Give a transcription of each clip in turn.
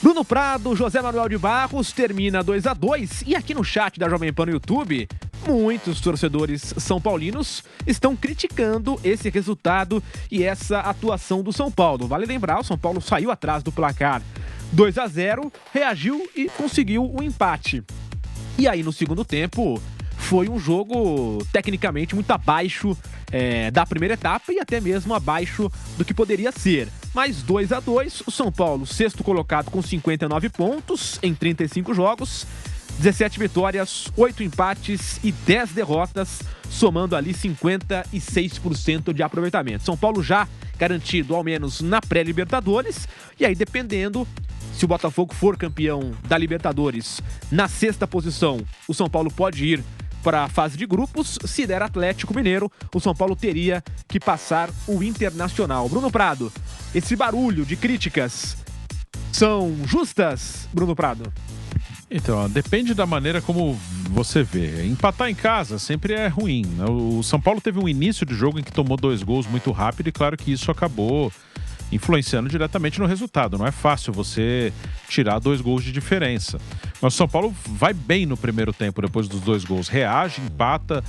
Bruno Prado, José Manuel de Barros, termina 2-2. E aqui no chat da Jovem Pan no YouTube, muitos torcedores são paulinos estão criticando esse resultado e essa atuação do São Paulo. Vale lembrar, o São Paulo saiu atrás do placar 2-0, reagiu e conseguiu o empate. E aí no segundo tempo foi um jogo tecnicamente muito abaixo da primeira etapa e até mesmo abaixo do que poderia ser. Mas 2-2, o São Paulo, sexto colocado com 59 pontos em 35 jogos, 17 vitórias, 8 empates e 10 derrotas, somando ali 56% de aproveitamento. São Paulo já garantido ao menos na pré-Libertadores, e aí dependendo, se o Botafogo for campeão da Libertadores na sexta posição, o São Paulo pode ir para a fase de grupos. Se der Atlético Mineiro, o São Paulo teria que passar o Internacional. Bruno Prado, esse barulho de críticas são justas, Bruno Prado? Então, depende da maneira como você vê. Empatar em casa sempre é ruim, né? O São Paulo teve um início de jogo em que tomou 2 gols muito rápido e claro que isso acabou influenciando diretamente no resultado. Não é fácil você tirar 2 gols de diferença. Mas o São Paulo vai bem no primeiro tempo, depois dos 2 gols. Reage, empata,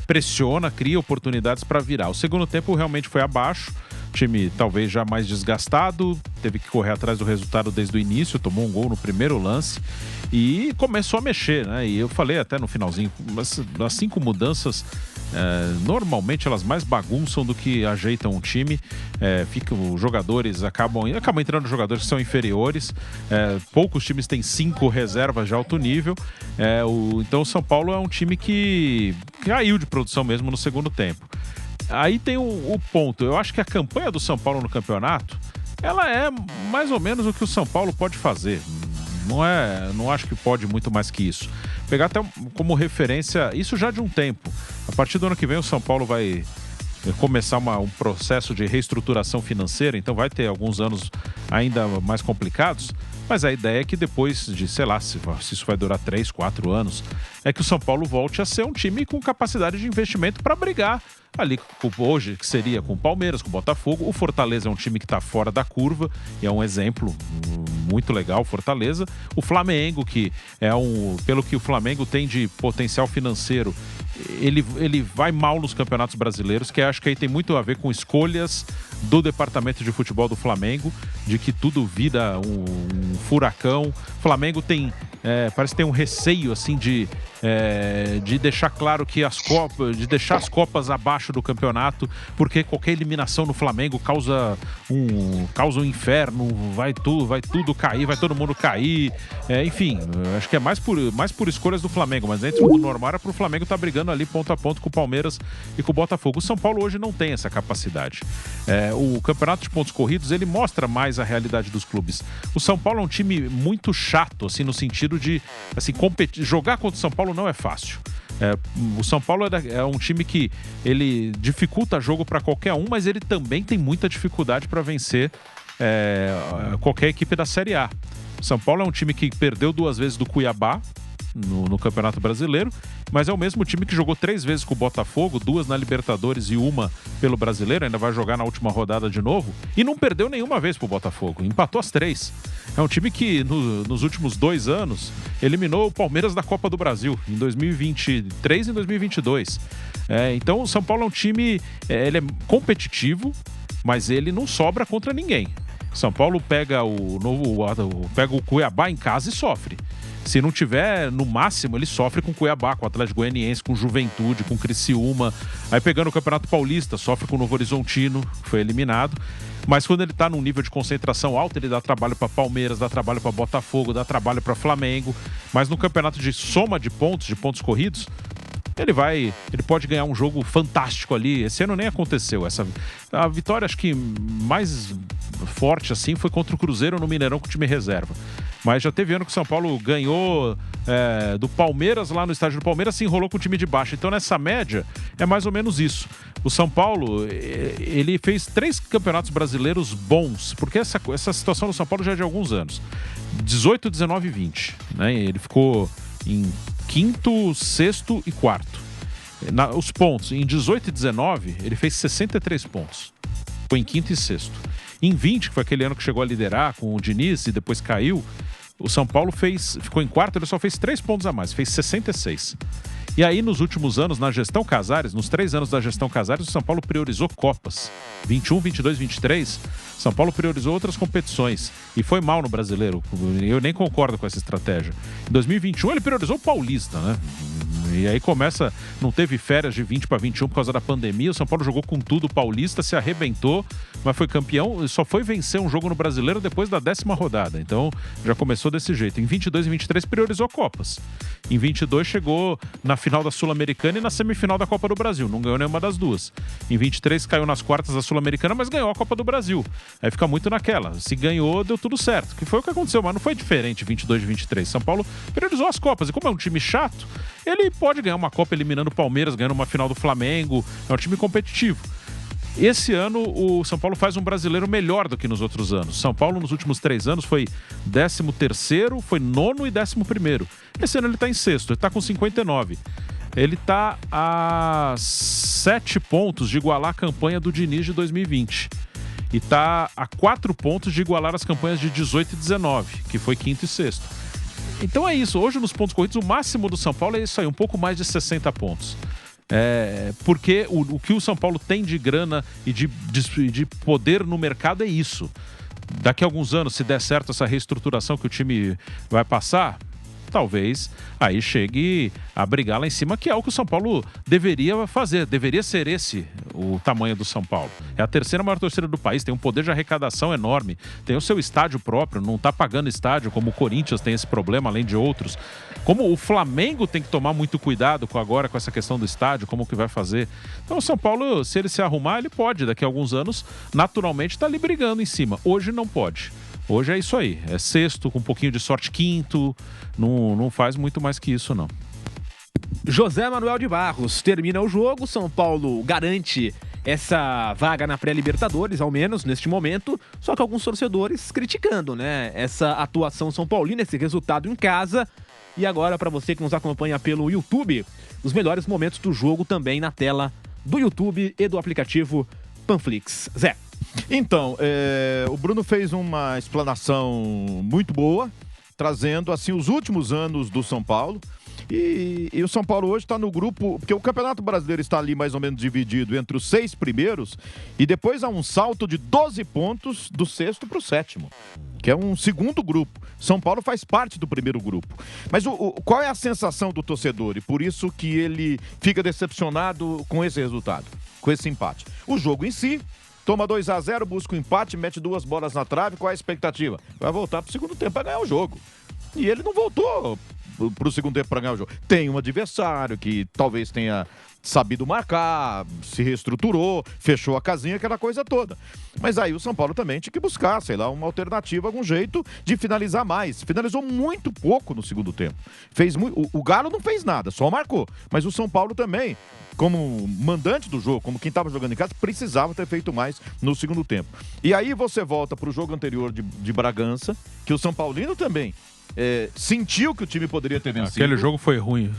pressiona, cria oportunidades para virar. O segundo tempo realmente foi abaixo. O time talvez já mais desgastado, teve que correr atrás do resultado desde o início, tomou um gol no primeiro lance e começou a mexer, né? E eu falei até no finalzinho, as 5 mudanças, normalmente elas mais bagunçam do que ajeitam o time. Os jogadores acabam entrando jogadores que são inferiores. Poucos times têm 5 reservas de alto nível. Então o São Paulo é um time que caiu de produção mesmo no segundo tempo. Aí tem o ponto. Eu acho que a campanha do São Paulo no campeonato, ela é mais ou menos o que o São Paulo pode fazer. Não acho que pode muito mais que isso. Pegar até como referência, isso já de um tempo. A partir do ano que vem o São Paulo vai começar um processo de reestruturação financeira, então vai ter alguns anos ainda mais complicados. Mas a ideia é que depois de, sei lá, se isso vai durar 3, 4 anos, é que o São Paulo volte a ser um time com capacidade de investimento para brigar ali hoje, que seria com o Palmeiras, com o Botafogo. O Fortaleza é um time que está fora da curva e é um exemplo muito legal, Fortaleza. O Flamengo, que pelo que o Flamengo tem de potencial financeiro, ele vai mal nos campeonatos brasileiros, que acho que aí tem muito a ver com escolhas do departamento de futebol do Flamengo, de que tudo vira um furacão. O Flamengo parece que tem um receio assim de deixar claro que de deixar as copas abaixo do campeonato, porque qualquer eliminação no Flamengo causa um inferno, vai tudo cair, vai todo mundo cair. Enfim, acho que é mais por escolhas do Flamengo, mas dentro do normal era pro Flamengo estar brigando ali ponto a ponto com o Palmeiras e com o Botafogo. O São Paulo hoje não tem essa capacidade. O campeonato de pontos corridos, ele mostra mais a realidade dos clubes. O São Paulo é um time muito chato, assim, no sentido de assim, jogar contra o São Paulo não é fácil. O São Paulo é um time que ele dificulta jogo para qualquer um, mas ele também tem muita dificuldade para vencer qualquer equipe da Série A. O São Paulo é um time que perdeu 2 vezes do Cuiabá no Campeonato Brasileiro, mas é o mesmo time que jogou 3 vezes com o Botafogo, 2 na Libertadores e 1 pelo Brasileiro, ainda vai jogar na última rodada de novo, e não perdeu nenhuma vez pro Botafogo, empatou as 3. É um time que nos últimos 2 anos eliminou o Palmeiras da Copa do Brasil, em 2023 e 2022. Então o São Paulo é um time, ele é competitivo, mas ele não sobra contra ninguém. São Paulo pega o Cuiabá em casa e sofre. Se não tiver, no máximo, ele sofre com o Cuiabá, com o Atlético Goianiense, com o Juventude, com o Criciúma. Aí pegando o Campeonato Paulista, sofre com o Novo Horizontino, que foi eliminado. Mas quando ele tá num nível de concentração alto, ele dá trabalho para Palmeiras, dá trabalho para Botafogo, dá trabalho para Flamengo. Mas no campeonato de soma de pontos corridos, ele pode ganhar um jogo fantástico ali. Esse ano nem aconteceu. A vitória, acho que mais forte assim foi contra o Cruzeiro no Mineirão com o time reserva. Mas já teve ano que o São Paulo ganhou do Palmeiras lá no estádio do Palmeiras, se enrolou com o time de baixo. Então nessa média é mais ou menos isso. O São Paulo, ele fez 3 campeonatos brasileiros bons, porque essa situação do São Paulo já é de alguns anos. 18, 19 e 20. Né? Ele ficou em 5º, 6º e 4º. Os pontos, em 18 e 19, ele fez 63 pontos. Foi em 5º e 6º. Em 20, que foi aquele ano que chegou a liderar com o Diniz e depois caiu, O São Paulo ficou em quarto, ele só fez 3 pontos a mais, fez 66. E aí, nos últimos anos, na gestão Casares, nos 3 anos da gestão Casares, o São Paulo priorizou Copas. 21, 22, 23, São Paulo priorizou outras competições. E foi mal no Brasileiro. Eu nem concordo com essa estratégia. Em 2021, ele priorizou o Paulista, né? E aí não teve férias de 20 para 21 por causa da pandemia. O São Paulo jogou com tudo, o Paulista se arrebentou, mas foi campeão e só foi vencer um jogo no Brasileiro depois da 10ª rodada. Então já começou desse jeito. Em 22 e 23 priorizou Copas. Em 22 chegou na final da Sul-Americana e na semifinal da Copa do Brasil. Não ganhou nenhuma das duas. Em 23 caiu nas quartas da Sul-Americana, mas ganhou a Copa do Brasil. Aí fica muito naquela. Se ganhou, deu tudo certo. Que foi o que aconteceu, mas não foi diferente 22 e 23. São Paulo priorizou as Copas. E como é um time chato, ele pode ganhar uma Copa eliminando o Palmeiras, ganhando uma final do Flamengo. É um time competitivo. Esse ano o São Paulo faz um brasileiro melhor do que nos outros anos. São Paulo nos últimos 3 anos foi 13º, foi 9º e 11º. Esse ano ele está em 6º, ele está com 59. Ele está a 7 pontos de igualar a campanha do Diniz de 2020. E está a 4 pontos de igualar as campanhas de 18 e 19, que foi 5º e 6º. Então é isso, hoje nos pontos corridos o máximo do São Paulo é isso aí, um pouco mais de 60 pontos. Porque o que o São Paulo tem de grana e de poder no mercado é isso. Daqui a alguns anos, se der certo essa reestruturação que o time vai passar, talvez aí chegue a brigar lá em cima, que é o que o São Paulo deveria fazer. Deveria ser esse o tamanho do São Paulo. É a 3ª maior torcida do país, tem um poder de arrecadação enorme, tem o seu estádio próprio, não está pagando estádio, como o Corinthians tem esse problema, além de outros. Como o Flamengo tem que tomar muito cuidado agora com essa questão do estádio, como que vai fazer. Então o São Paulo, se ele se arrumar, ele pode, daqui a alguns anos, naturalmente, estar ali brigando em cima. Hoje não pode. Hoje é isso aí, é 6º, com um pouquinho de sorte 5º, não faz muito mais que isso, não. José Manuel de Barros termina o jogo, São Paulo garante essa vaga na pré-Libertadores, ao menos neste momento, só que alguns torcedores criticando, né, essa atuação são paulina, esse resultado em casa. E agora, para você que nos acompanha pelo YouTube, os melhores momentos do jogo também na tela do YouTube e do aplicativo Panflix. Zé. Então, o Bruno fez uma explanação muito boa, trazendo assim os últimos anos do São Paulo. E o São Paulo hoje está no grupo, porque o Campeonato Brasileiro está ali mais ou menos dividido entre os 6 primeiros e depois há um salto de 12 pontos do 6º para o 7º, que é um segundo grupo. São Paulo faz parte do primeiro grupo. Mas qual é a sensação do torcedor? E por isso que ele fica decepcionado com esse resultado, com esse empate. O jogo em si, toma 2-0, busca o empate, mete 2 bolas na trave, qual é a expectativa? Vai voltar para o segundo tempo para ganhar o jogo. E ele não voltou para o segundo tempo para ganhar o jogo. Tem um adversário que talvez tenha sabido marcar, se reestruturou, fechou a casinha, aquela coisa toda. Mas aí o São Paulo também tinha que buscar, sei lá, uma alternativa, algum jeito de finalizar mais. Finalizou muito pouco no segundo tempo. O Galo não fez nada, só marcou. Mas o São Paulo também, como mandante do jogo, como quem estava jogando em casa, precisava ter feito mais no segundo tempo. E aí você volta para o jogo anterior de Bragança, que o São Paulino também sentiu que o time poderia ter vencido. Aquele jogo foi ruim.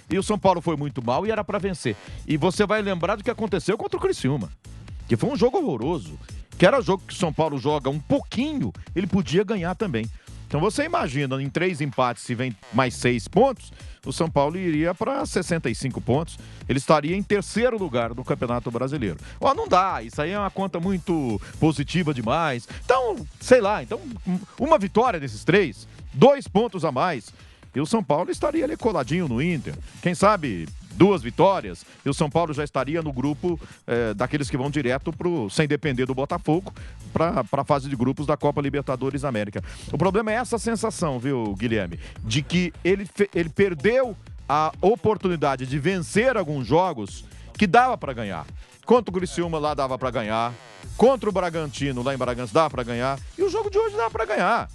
E o São Paulo foi muito mal e era para vencer. E você vai lembrar do que aconteceu contra o Criciúma, que foi um jogo horroroso, que era jogo que o São Paulo joga um pouquinho, ele podia ganhar também. Então você imagina, em 3 empates, se vem mais 6 pontos, o São Paulo iria para 65 pontos. Ele estaria em 3º lugar no Campeonato Brasileiro. Não dá, isso aí é uma conta muito positiva demais. Então, sei lá, uma vitória desses 3, 2 pontos a mais, e o São Paulo estaria ali coladinho no Inter. Quem sabe 2 vitórias, e o São Paulo já estaria no grupo daqueles que vão direto sem depender do Botafogo, para a fase de grupos da Copa Libertadores América. O problema é essa sensação, viu, Guilherme? De que ele perdeu a oportunidade de vencer alguns jogos que dava para ganhar. Contra o Criciúma lá dava para ganhar, contra o Bragantino lá em Bragança dava para ganhar, e o jogo de hoje dava para ganhar.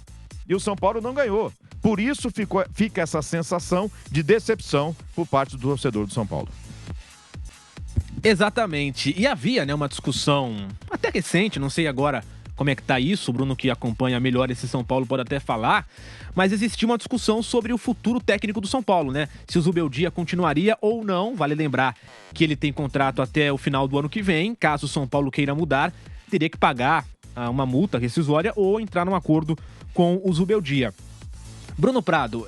E o São Paulo não ganhou. Por isso fica essa sensação de decepção por parte do torcedor do São Paulo. Exatamente. E havia, né, uma discussão até recente, não sei agora como é que tá isso, o Bruno que acompanha melhor esse São Paulo pode até falar, mas existia uma discussão sobre o futuro técnico do São Paulo, né? Se o Zubeldia continuaria ou não. Vale lembrar que ele tem contrato até o final do ano que vem. Caso o São Paulo queira mudar, teria que pagar uma multa rescisória ou entrar num acordo com o Zubeldia. Bruno Prado,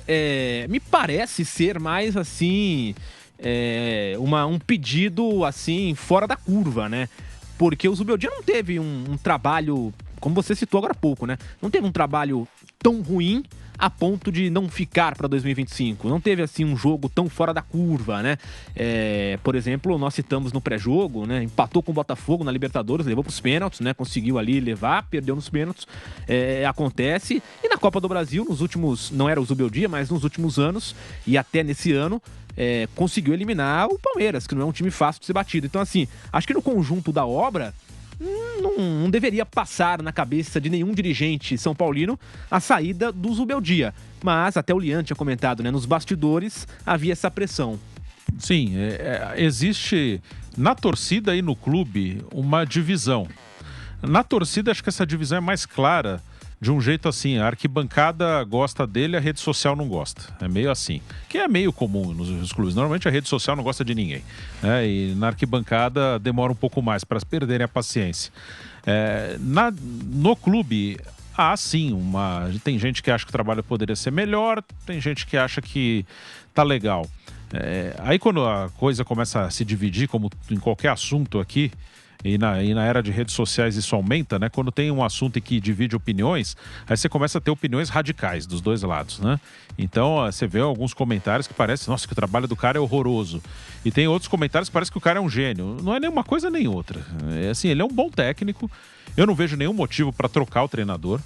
me parece ser mais assim um pedido assim fora da curva, né? Porque o Zubeldia não teve um trabalho, como você citou agora há pouco, né? Não teve um trabalho tão ruim a ponto de não ficar para 2025. Não teve assim um jogo tão fora da curva, né? Por exemplo, nós citamos no pré-jogo, né? Empatou com o Botafogo na Libertadores, levou para os pênaltis, né? Conseguiu ali levar, perdeu nos pênaltis. Acontece. E na Copa do Brasil, nos últimos, não era o Zubeldia, mas nos últimos anos e até nesse ano, conseguiu eliminar o Palmeiras, que não é um time fácil de ser batido. Então, assim, acho que no conjunto da obra não deveria passar na cabeça de nenhum dirigente são paulino a saída do Zubeldia. Mas até o Lian tinha comentado, né? Nos bastidores havia essa pressão. Sim, existe na torcida e no clube uma divisão. Na torcida, acho que essa divisão é mais clara de um jeito assim, a arquibancada gosta dele, a rede social não gosta. É meio assim. Que é meio comum nos clubes. Normalmente a rede social não gosta de ninguém, né? E na arquibancada demora um pouco mais para perderem a paciência. No clube, sim, tem gente que acha que o trabalho poderia ser melhor, tem gente que acha que tá legal. Aí quando a coisa começa a se dividir, como em qualquer assunto aqui, e na era de redes sociais isso aumenta, né? Quando tem um assunto que divide opiniões, aí você começa a ter opiniões radicais dos dois lados, né? Então você vê alguns comentários que parecem, nossa, que o trabalho do cara é horroroso. E tem outros comentários que parece que o cara é um gênio. Não é nem uma coisa nem outra. Assim, ele é um bom técnico. Eu não vejo nenhum motivo para trocar o treinador.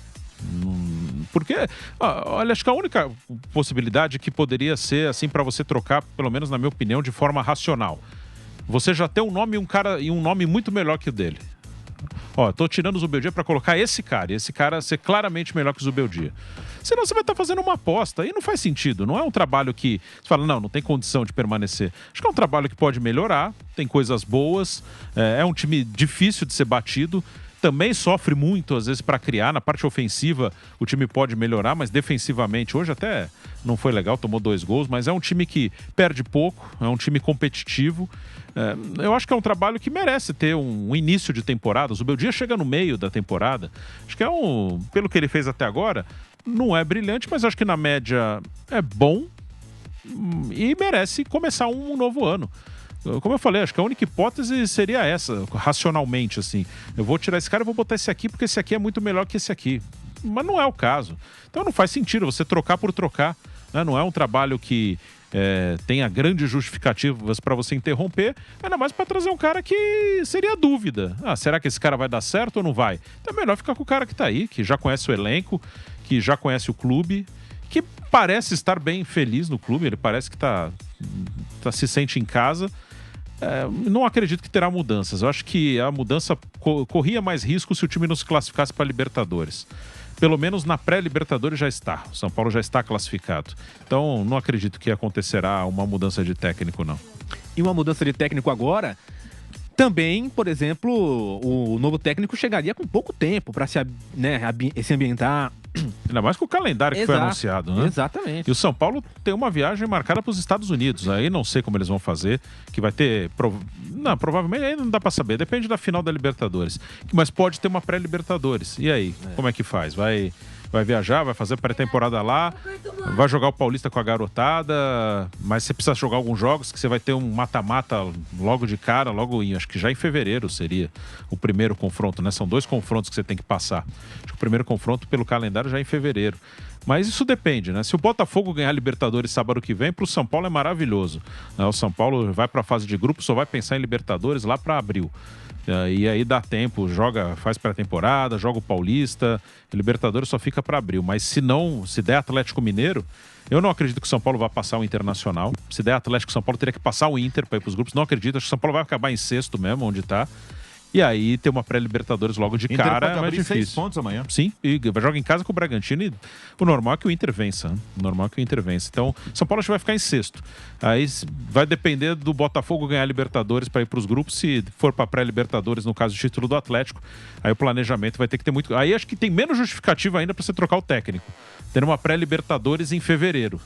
Porque, olha, acho que a única possibilidade que poderia ser assim para você trocar, pelo menos na minha opinião, de forma racional. Você já tem um nome e um nome muito melhor que o dele. Tô tirando o Zubeldia para colocar esse cara ser claramente melhor que o Zubeldia. Senão você vai estar fazendo uma aposta e não faz sentido. Não é um trabalho que você fala, não tem condição de permanecer. Acho que é um trabalho que pode melhorar, tem coisas boas, é um time difícil de ser batido. Também sofre muito, às vezes, para criar. Na parte ofensiva, o time pode melhorar, mas defensivamente, hoje até não foi legal, tomou 2 gols, mas é um time que perde pouco, é um time competitivo. Eu acho que é um trabalho que merece ter um início de temporada. O Zubeldia chega no meio da temporada. Acho que pelo que ele fez até agora, não é brilhante, mas acho que na média é bom e merece começar um novo ano. Como eu falei, acho que a única hipótese seria essa, racionalmente, assim. Eu vou tirar esse cara e vou botar esse aqui porque esse aqui é muito melhor que esse aqui. Mas não é o caso. Então não faz sentido você trocar por trocar, né? Não é um trabalho que tenha grandes justificativas para você interromper, ainda mais para trazer um cara que seria dúvida. Será que esse cara vai dar certo ou não vai? Então é melhor ficar com o cara que tá aí, que já conhece o elenco, que já conhece o clube, que parece estar bem feliz no clube, ele parece que se sente em casa. Não acredito que terá mudanças. Eu acho que a mudança corria mais risco se o time não se classificasse para a Libertadores. Pelo menos na pré-Libertadores já está. O São Paulo já está classificado. Então não acredito que acontecerá uma mudança de técnico, não. E uma mudança de técnico agora, também, por exemplo, o novo técnico chegaria com pouco tempo para se ambientar. Ainda mais com o calendário que foi anunciado, né? Exatamente. E o São Paulo tem uma viagem marcada para os Estados Unidos. Aí não sei como eles vão fazer, que vai ter... Não, provavelmente aí não dá para saber. Depende da final da Libertadores. Mas pode ter uma pré-Libertadores. E aí? Como é que faz? Vai viajar, vai fazer pré-temporada lá, vai jogar o Paulista com a garotada, mas você precisa jogar alguns jogos que você vai ter um mata-mata logo de cara, acho que já em fevereiro seria o primeiro confronto, né? São 2 confrontos que você tem que passar. Acho que o primeiro confronto pelo calendário já é em fevereiro. Mas isso depende, né? Se o Botafogo ganhar a Libertadores sábado que vem, para o São Paulo é maravilhoso. O São Paulo vai para a fase de grupo, só vai pensar em Libertadores lá para abril. E aí dá tempo, faz pré-temporada, joga o Paulista, Libertadores só fica para abril. Mas se der Atlético Mineiro, eu não acredito que o São Paulo vá passar o Internacional. Se der Atlético, o São Paulo teria que passar o Inter para ir para os grupos. Não acredito, acho que o São Paulo vai acabar em sexto mesmo, onde está. E aí ter uma pré-Libertadores logo de Inter cara pode é mais abrir difícil. 6 pontos amanhã. Sim, e joga em casa com o Bragantino e o normal é que o Inter vença. Né? O normal é que o Inter vença. Então, São Paulo acho que vai ficar em sexto. Aí vai depender do Botafogo ganhar a Libertadores para ir para os grupos. Se for para pré-Libertadores, no caso do título do Atlético, aí o planejamento vai ter que ter muito... Aí acho que tem menos justificativa ainda para você trocar o técnico. Ter uma pré-Libertadores em fevereiro.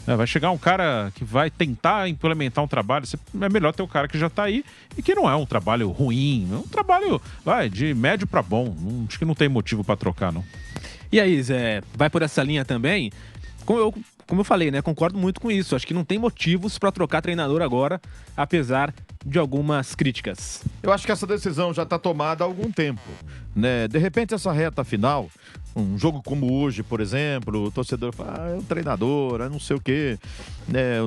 Vai chegar um cara que vai tentar implementar um trabalho, é melhor ter o cara que já está aí e que não é um trabalho ruim, é um trabalho de médio para bom. Acho que não tem motivo para trocar, não. E aí, Zé, vai por essa linha também? como eu falei, né? Concordo muito com isso. Acho que não tem motivos para trocar treinador agora, apesar de algumas críticas. Eu acho que essa decisão já está tomada há algum tempo, né? De repente, essa reta final, um jogo como hoje, por exemplo, o torcedor fala, é o treinador, é não sei o quê, né?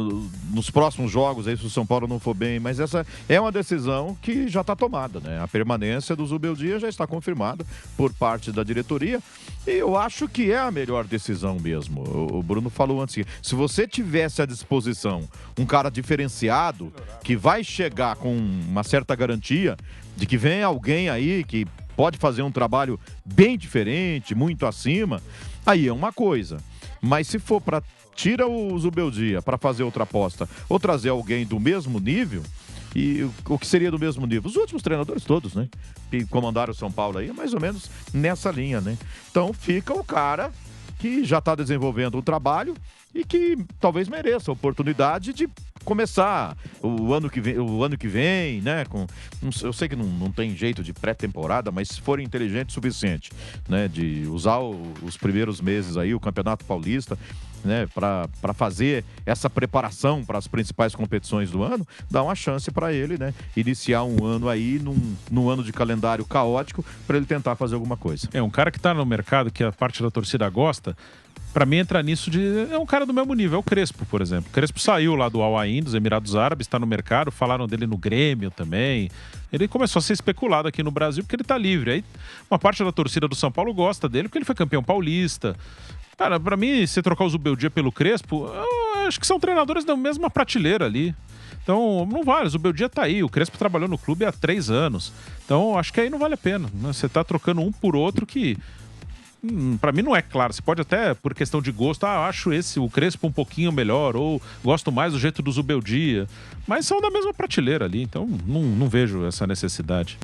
Nos próximos jogos, aí, se o São Paulo não for bem, mas essa é uma decisão que já está tomada, né? A permanência do Zubeldia já está confirmada por parte da diretoria e eu acho que é a melhor decisão mesmo. O Bruno falou antes, se você tivesse à disposição um cara diferenciado, que vai chegar com uma certa garantia de que vem alguém aí que pode fazer um trabalho bem diferente, muito acima, aí é uma coisa. Mas se for para tira o Zubeldia para fazer outra aposta ou trazer alguém do mesmo nível, e o que seria do mesmo nível? Os últimos treinadores todos, né? Que comandaram o São Paulo aí, mais ou menos nessa linha, né? Então fica o cara que já está desenvolvendo um trabalho e que talvez mereça a oportunidade de começar o ano que vem, né? Eu sei que não tem jeito de pré-temporada, mas se for inteligente o suficiente, né? De usar os primeiros meses aí, o Campeonato Paulista, né? Para fazer essa preparação para as principais competições do ano, dá uma chance para ele, né? Iniciar um ano aí, num ano de calendário caótico, para ele tentar fazer alguma coisa. É um cara que está no mercado, que a parte da torcida gosta. Pra mim, entra nisso é um cara do mesmo nível, é o Crespo, por exemplo. O Crespo saiu lá do Al Ain, dos Emirados Árabes, está no mercado, falaram dele no Grêmio também. Ele começou a ser especulado aqui no Brasil porque ele tá livre. Aí uma parte da torcida do São Paulo gosta dele porque ele foi campeão paulista. Cara, pra mim, se trocar o Zubeldia pelo Crespo, eu acho que são treinadores da mesma prateleira ali. Então, não vale, o Zubeldia tá aí, o Crespo trabalhou no clube há 3 anos. Então, acho que aí não vale a pena, né? Você tá trocando um por outro que... Pra mim não é claro, você pode até, por questão de gosto, acho o Crespo um pouquinho melhor, ou gosto mais do jeito do Zubeldia, mas são da mesma prateleira ali, então não vejo essa necessidade.